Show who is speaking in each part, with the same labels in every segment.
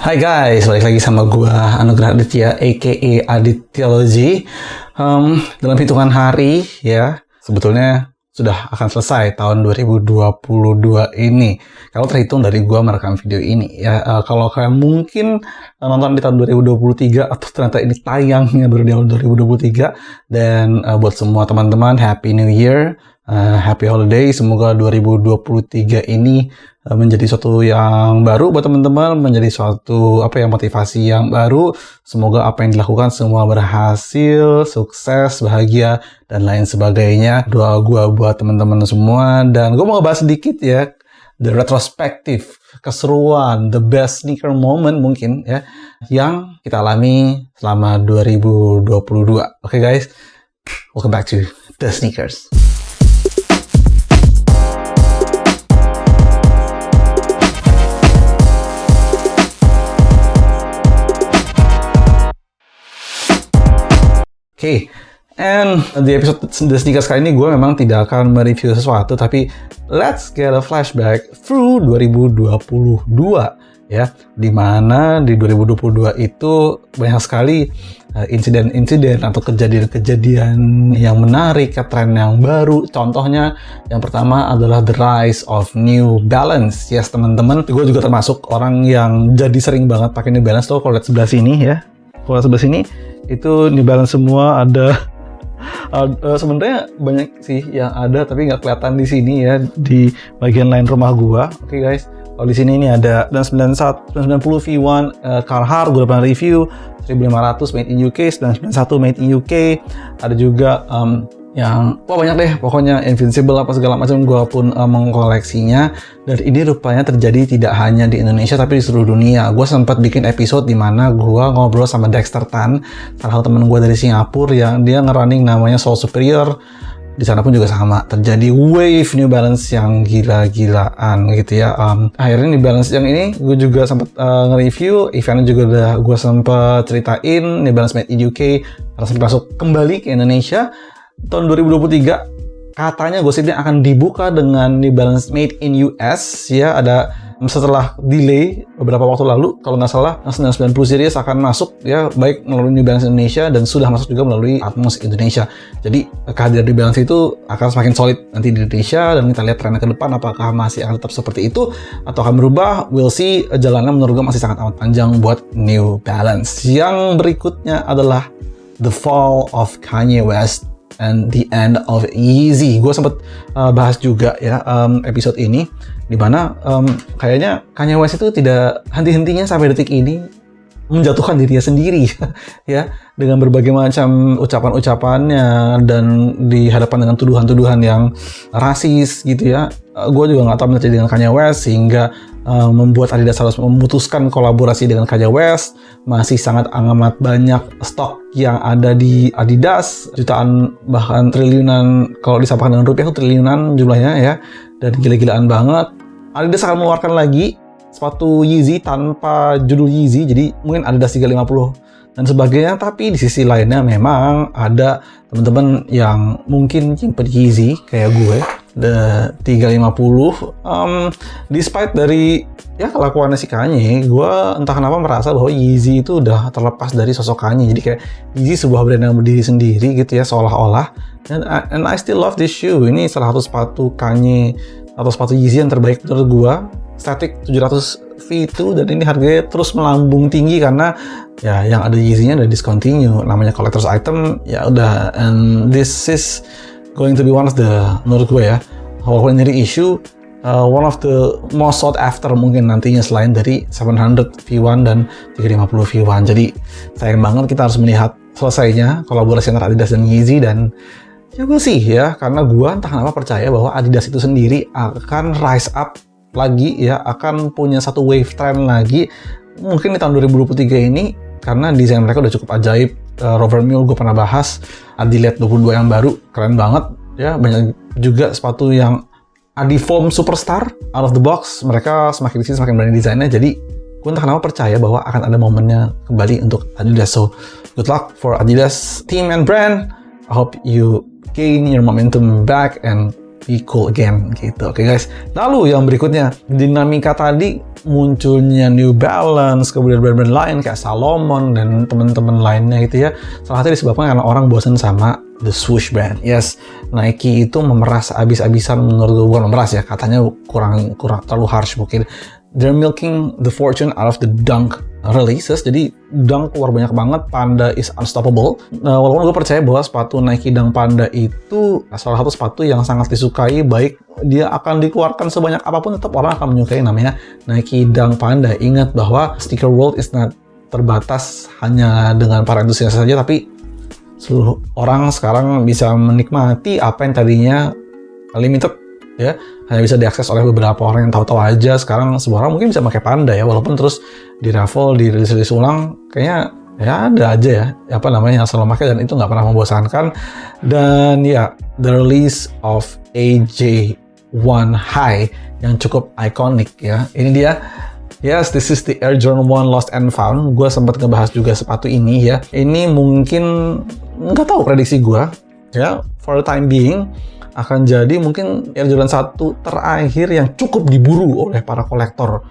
Speaker 1: Hai guys, balik lagi sama gua Anugrah Aditya aka Adityology. Dalam hitungan hari ya, sebetulnya sudah akan selesai tahun 2022 ini. Kalau terhitung dari gua merekam video ini ya, kalau kalian mungkin nonton di tahun 2023 atau ternyata ini tayangnya baru di tahun 2023, dan buat semua teman-teman Happy New Year. Happy Holiday, semoga 2023 ini menjadi suatu yang baru buat teman-teman, menjadi suatu motivasi yang baru. Semoga apa yang dilakukan semua berhasil, sukses, bahagia, dan lain sebagainya. Doa gue buat teman-teman semua, dan gue mau ngebahas sedikit ya, the retrospektif, keseruan, the best sneaker moment mungkin ya, yang kita alami selama 2022. Oke guys, welcome back to The Sneakers. Oke, and di episode The Sneakers kali ini gue memang tidak akan mereview sesuatu, tapi let's get a flashback through 2022 ya, dimana di 2022 itu banyak sekali insiden-insiden atau kejadian-kejadian yang menarik, tren yang baru. Contohnya yang pertama adalah the rise of New Balance. Yes teman-teman, gue juga termasuk orang yang jadi sering banget pakai New Balance. Tuh kalau lihat sebelah sini ya, kalau sebelah sini itu New Balance semua ada. Sebenarnya banyak sih yang ada tapi nggak kelihatan di sini ya, di bagian lain rumah gua. Oke guys, kalau di sini ini ada 990 V1 Carhartt, gua pernah review. 1500 made in UK, 991 made in UK. Ada juga yang banyak deh, pokoknya Invincible apa segala macam, gue pun mengkoleksinya. Dan ini rupanya terjadi tidak hanya di Indonesia tapi di seluruh dunia. Gue sempat bikin episode di mana gue ngobrol sama Dexter Tan, salah satu temen gue dari Singapura yang dia ngerunning namanya Soul Superior. Di sana pun juga sama, terjadi wave New Balance yang gila-gilaan gitu ya. Akhirnya New Balance yang ini gue juga sempat nge-review, eventnya juga udah gue sempat ceritain. New Balance made in UK harus masuk kembali ke Indonesia tahun 2023. Katanya gosipnya akan dibuka dengan New Balance made in US ya. Ada setelah delay beberapa waktu lalu, kalau nggak salah 990 series akan masuk ya, baik melalui New Balance Indonesia dan sudah masuk juga melalui Atmos Indonesia. Jadi kehadiran New Balance itu akan semakin solid nanti di Indonesia, dan kita lihat trennya ke depan apakah masih akan tetap seperti itu atau akan berubah. We'll see. Jalannya menurut gue masih sangat amat panjang buat New Balance. Yang berikutnya adalah the fall of Kanye West and the end of Yeezy. Gue sempat bahas juga ya episode ini, dimana kayaknya Kanye West itu tidak henti-hentinya sampai detik ini menjatuhkan dirinya sendiri ya, dengan berbagai macam ucapan-ucapannya dan dihadapkan dengan tuduhan-tuduhan yang rasis gitu ya. Gue juga nggak tahu apa dengan Kanye West sehingga membuat Adidas harus memutuskan kolaborasi dengan Kanye West. Masih sangat amat banyak stok yang ada di Adidas, jutaan bahkan triliunan, kalau disamakan dengan rupiah itu triliunan jumlahnya ya, dan gila-gilaan banget. Adidas akan mengeluarkan lagi sepatu Yeezy tanpa judul Yeezy, jadi mungkin Adidas 350 dan sebagainya. Tapi di sisi lainnya memang ada teman-teman yang mungkin nyimpen Yeezy kayak gue, the 350. Despite dari ya kelakuannya si Kanye, gue entah kenapa merasa bahwa Yeezy itu udah terlepas dari sosok Kanye. Jadi kayak Yeezy sebuah brand yang berdiri sendiri gitu ya, seolah-olah. And I still love this shoe. Ini salah satu sepatu Kanye atau sepatu Yeezy yang terbaik menurut gue. Static 700 V2, dan ini harganya terus melambung tinggi karena ya yang ada Yeezy-nya udah discontinue, namanya collector's item ya udah. And this is going to be one of the, menurut gue ya, walaupun jadi issue, one of the most sought after mungkin nantinya selain dari 700 V1 dan 350 V1. Jadi sayang banget kita harus melihat selesainya kolaborasi antara Adidas dan Yeezy. Dan ya gue sih ya, karena gue entah kenapa percaya bahwa Adidas itu sendiri akan rise up lagi ya, akan punya satu wave trend lagi mungkin di tahun 2023 ini, karena desain mereka udah cukup ajaib. Rover Mule gue pernah bahas, Adilette 22 yang baru keren banget ya. Banyak juga sepatu yang Adifoam Superstar out of the box, mereka semakin di sini semakin berani desainnya. Jadi gue entah kenapa percaya bahwa akan ada momennya kembali untuk Adidas. So good luck for Adidas team and brand. I hope you gain your momentum back and be cool again gitu. Oke guys, lalu yang berikutnya, dinamika tadi munculnya New Balance, kemudian brand-brand lain kayak Salomon dan teman-teman lainnya gitu ya, salah satu disebabkan karena orang bosan sama the swoosh brand. Yes, Nike itu memeras abis-abisan menurut gue, bukan memeras ya, katanya kurang terlalu harsh mungkin. They're milking the fortune out of the Dunk releases. Jadi Dunk keluar banyak banget, Panda is unstoppable. Walaupun gue percaya bahwa sepatu Nike Dunk Panda itu salah satu sepatu yang sangat disukai, baik dia akan dikeluarkan sebanyak apapun, tetap orang akan menyukai namanya Nike Dunk Panda. Ingat bahwa sneaker world is not terbatas hanya dengan para entusias saja, tapi seluruh orang sekarang bisa menikmati apa yang tadinya limited ya, hanya bisa diakses oleh beberapa orang yang tahu-tahu aja. Sekarang semua orang mungkin bisa pakai Panda ya, walaupun terus di raffle, dirilis ulang, kayaknya ya ada aja ya apa namanya yang selalu pakai, dan itu nggak pernah membosankan. Dan ya, the release of AJ1 High yang cukup ikonik ya, ini dia. Yes, this is the Air Jordan 1 Lost and Found. Gue sempat ngebahas juga sepatu ini ya. Ini mungkin nggak tahu prediksi gue ya, for the time being akan jadi mungkin Air Jordan 1 terakhir yang cukup diburu oleh para kolektor.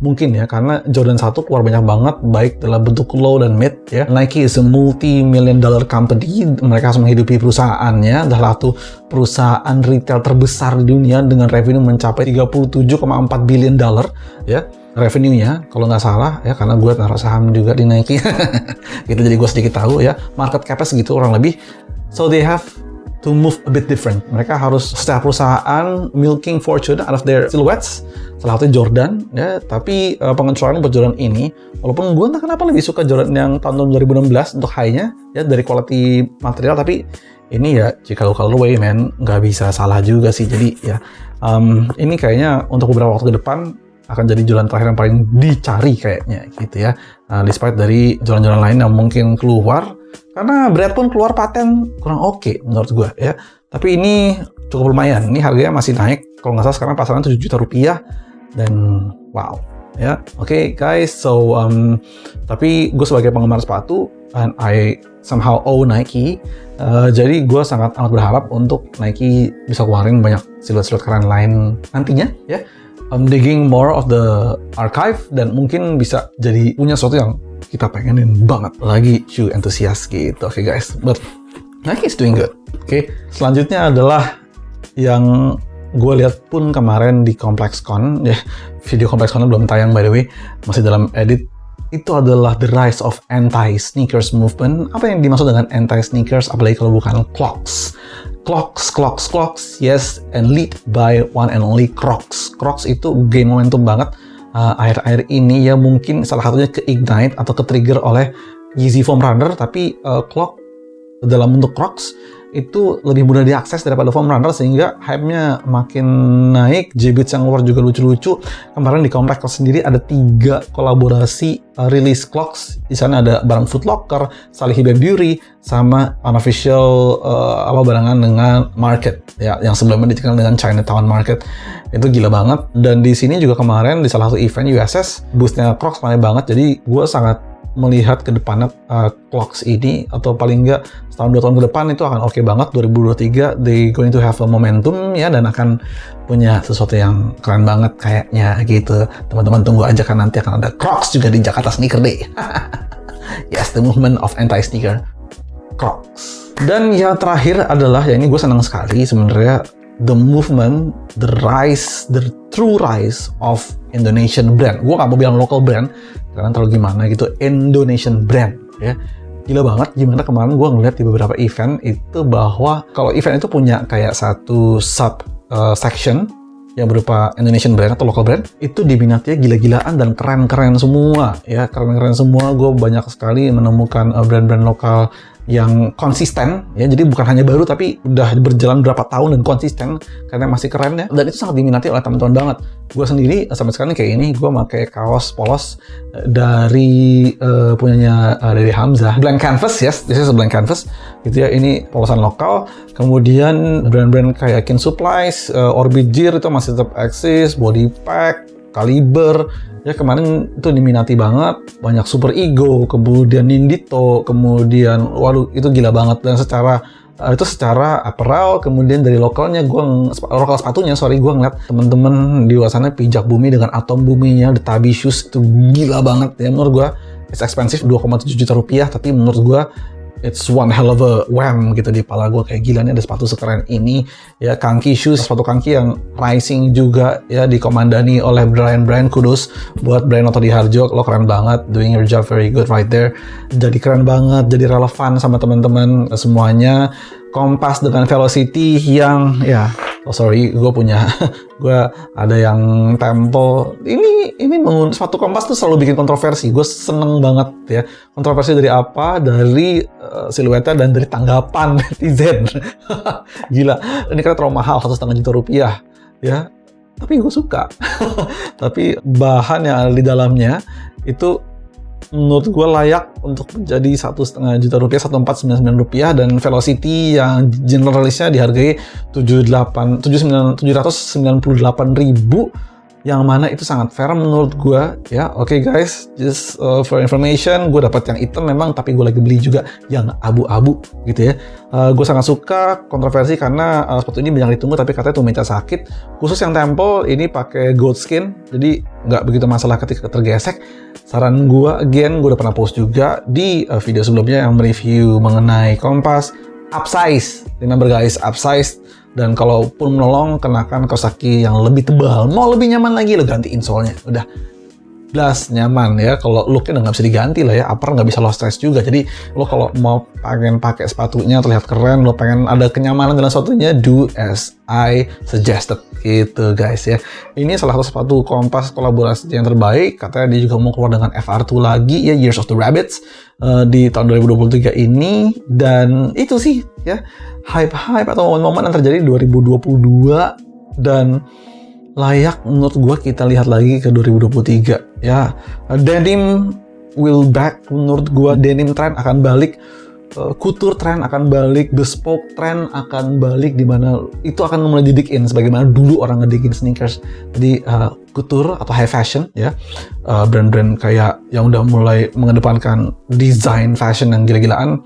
Speaker 1: Mungkin ya, karena Jordan 1 keluar banyak banget, baik dalam bentuk low dan mid ya. Nike is a multi-million dollar company. Mereka harus menghidupi perusahaannya. Adalah satu perusahaan retail terbesar di dunia dengan revenue mencapai 37,4 billion dollar ya. Revenue-nya, kalau nggak salah ya, karena gue taruh saham juga di Nike. Gitu, jadi gue sedikit tahu ya. Market cap-nya segitu kurang lebih. So they have to move a bit different. Mereka harus secara perusahaan milking fortune out of their silhouettes. Salah satunya Jordan, ya. Tapi pengecualian buat Jordan ini, walaupun gue entah kenapa lebih suka Jordan yang tahun 2016 untuk high-nya, ya dari quality material. Tapi ini ya Chicago colorway, man, nggak bisa salah juga sih. Jadi ya, ini kayaknya untuk beberapa waktu ke depan akan jadi Jordan terakhir yang paling dicari kayaknya, gitu ya. Despite dari Jordan-Jordan lain yang mungkin keluar. Karena Brad pun keluar paten kurang oke menurut gue ya. Tapi ini cukup lumayan. Ini harganya masih naik. Kalau nggak salah sekarang pasaran 7 juta rupiah. Dan wow ya. Oke, guys, so tapi gue sebagai penggemar sepatu, and I somehow own Nike. Jadi gue sangat amat berharap untuk Nike bisa keluarin banyak siluet-siluet keren lain nantinya ya. Digging more of the archive, dan mungkin bisa jadi punya sesuatu yang kita pengenin banget lagi shoe enthusiast gitu. Oke, guys, but Nike is doing good. Oke, selanjutnya adalah yang gue lihat pun kemarin di ComplexCon ya. Video ComplexCon belum tayang by the way, masih dalam edit. Itu adalah the rise of anti-sneakers movement. Apa yang dimaksud dengan anti-sneakers, apalagi kalau bukan Clogs. Clogs, yes, and lead by one and only Crocs. Crocs itu gain momentum banget akhir-akhir ini ya, mungkin salah satunya ke-ignite atau ke-trigger oleh Yeezy Foam Runner, tapi Clog dalam bentuk Crocs itu lebih mudah diakses daripada Foam Runner, sehingga hype-nya makin naik. J-Beats yang keluar juga lucu-lucu. Kemarin di Complex sendiri ada 3 kolaborasi rilis Clogs. Di sana ada barang Foot Locker, Sally Beauty, sama unofficial barengan dengan Market ya, yang sebelumnya dikenal dengan Chinatown Market. Itu gila banget. Dan di sini juga kemarin di salah satu event USS, boostnya Crocs banyak banget. Jadi gue sangat melihat ke depannya Clogs ini, atau paling nggak setahun 2 tahun ke depan itu akan oke banget. 2023 they going to have a momentum ya, dan akan punya sesuatu yang keren banget kayaknya gitu. Teman-teman tunggu aja, kan nanti akan ada Crocs juga di Jakarta Sneaker Day. Yes, the movement of anti-sneaker Crocs. Dan yang terakhir adalah, ya ini gue senang sekali sebenarnya, the movement, the rise, the true rise of Indonesian brand. Gue gak mau bilang local brand, karena terlalu gimana gitu, Indonesian brand ya. Gila banget gimana kemarin gue ngeliat di beberapa event itu, bahwa kalau event itu punya kayak satu sub section yang berupa Indonesian brand atau local brand, itu diminatinya gila-gilaan dan keren-keren semua ya, keren-keren semua. Gue banyak sekali menemukan brand-brand lokal yang konsisten ya, jadi bukan hanya baru tapi udah berjalan berapa tahun dan konsisten karena masih keren ya, dan itu sangat diminati oleh teman-teman banget. Gue sendiri sampai sekarang kayak ini, gue pakai kaos polos dari punyanya dari Hamzah, Blank Canvas, yes, this is a Blank Canvas gitu ya. Ini polosan lokal. Kemudian brand-brand kayak Kin Supplies, Orbit Gear itu masih tetap eksis, Body Pack, Kaliber ya, kemarin itu diminati banget. Banyak Super Ego, kemudian Nindito, kemudian waduh itu gila banget. Dan secara Itu secara apparel, kemudian dari lokalnya lokal sepatunya, gue ngeliat temen-temen di luar sana pijak bumi dengan atom buminya, The Tabi Shoes itu gila banget ya menurut gue. It's expensive, 2,7 juta rupiah, tapi menurut gue it's one hell of a wham gitu di kepala gue, kayak gila nih ada sepatu sekeren ini ya. Kanki Shoes, sepatu Kanki yang rising juga ya, dikomandani oleh Brian. Kudos buat Brian Otodiharjo, lo keren banget, doing your job very good right there. Jadi keren banget, jadi relevan sama teman-teman semuanya. Kompas dengan Velocity yang ya, gue ada yang Tempo. Ini sepatu Kompas tuh selalu bikin kontroversi. Gue seneng banget ya. Kontroversi dari apa? Dari siluetnya dan dari tanggapan netizen. Gila, ini kan terlalu mahal, 1,5 juta rupiah ya. Tapi gue suka. Tapi bahan yang ada di dalamnya itu menurut gue layak untuk menjadi 1,5 juta rupiah, 1,499 rupiah, dan Velocity yang general release-nya dihargai 798.000, yang mana itu sangat fair menurut gue ya. Oke guys, just for information, gue dapat yang hitam memang, tapi gue lagi beli juga yang abu-abu gitu ya. Gue sangat suka, kontroversi karena sepatu ini banyak ditunggu tapi katanya tumitnya sakit. Khusus yang Tempo ini pakai goat skin, jadi nggak begitu masalah ketika tergesek. Saran gue, gue udah pernah post juga di video sebelumnya yang mereview mengenai Kompas upsize. Remember guys, upsize. Dan kalaupun menolong, kenakan kaos kaki yang lebih tebal. Mau lebih nyaman lagi, lo ganti insole-nya. Udah, jelas nyaman ya. Kalau look-nya udah nggak bisa diganti lah ya. Upper nggak bisa lo stress juga. Jadi lo kalau mau pengen pakai sepatunya terlihat keren, lo pengen ada kenyamanan dalam sepatunya, do as I suggested gitu guys ya. Ini salah satu sepatu Kompas kolaborasi yang terbaik. Katanya dia juga mau keluar dengan FR2 lagi ya, Years of the Rabbits, di tahun 2023 ini. Dan itu sih ya, hype atau momen-momen yang terjadi di 2022 dan layak menurut gue kita lihat lagi ke 2023 ya. Denim will back menurut gue. Denim trend akan balik, couture trend akan balik, bespoke trend akan balik, dimana itu akan mulai didikin sebagaimana dulu orang ngedikin sneakers. Jadi couture atau high fashion ya, brand-brand kayak yang udah mulai mengedepankan desain fashion yang gila-gilaan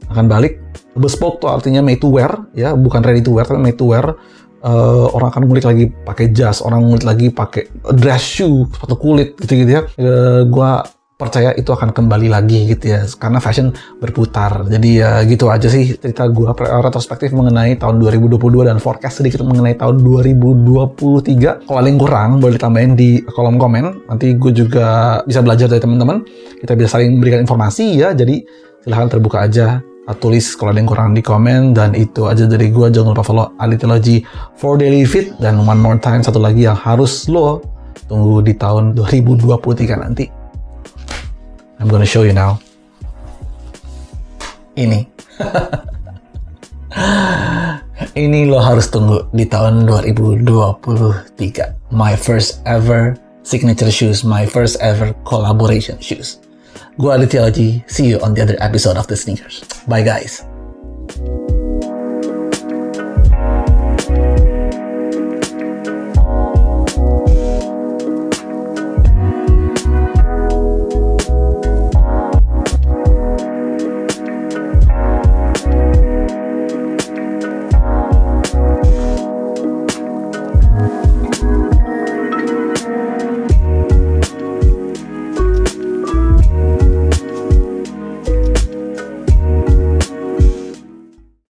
Speaker 1: akan balik. Bespoke tuh artinya made to wear ya, bukan ready to wear tapi made to wear. Orang akan ngulik lagi pakai jas, orang ngulik lagi pakai dress shoe, sepatu kulit gitu-gitu ya. Gua percaya itu akan kembali lagi gitu ya, karena fashion berputar. Jadi ya gitu aja sih cerita gua retrospektif mengenai tahun 2022 dan forecast sedikit mengenai tahun 2023. Kalau ada yang kurang boleh ditambahin di kolom komen. Nanti gue juga bisa belajar dari teman-teman. Kita bisa saling memberikan informasi ya. Jadi silahkan terbuka aja. Tulis kalau ada yang kurang di komen. Dan itu aja dari gue. Jangan lupa follow Aditology for Daily Fit. Dan one more time, satu lagi yang harus lo tunggu di tahun 2023 nanti. I'm gonna show you now. Ini. Ini lo harus tunggu di tahun 2023. My first ever signature shoes. My first ever collaboration shoes. Gue Aditya Oji, see you on the other episode of The Sneakers. Bye guys.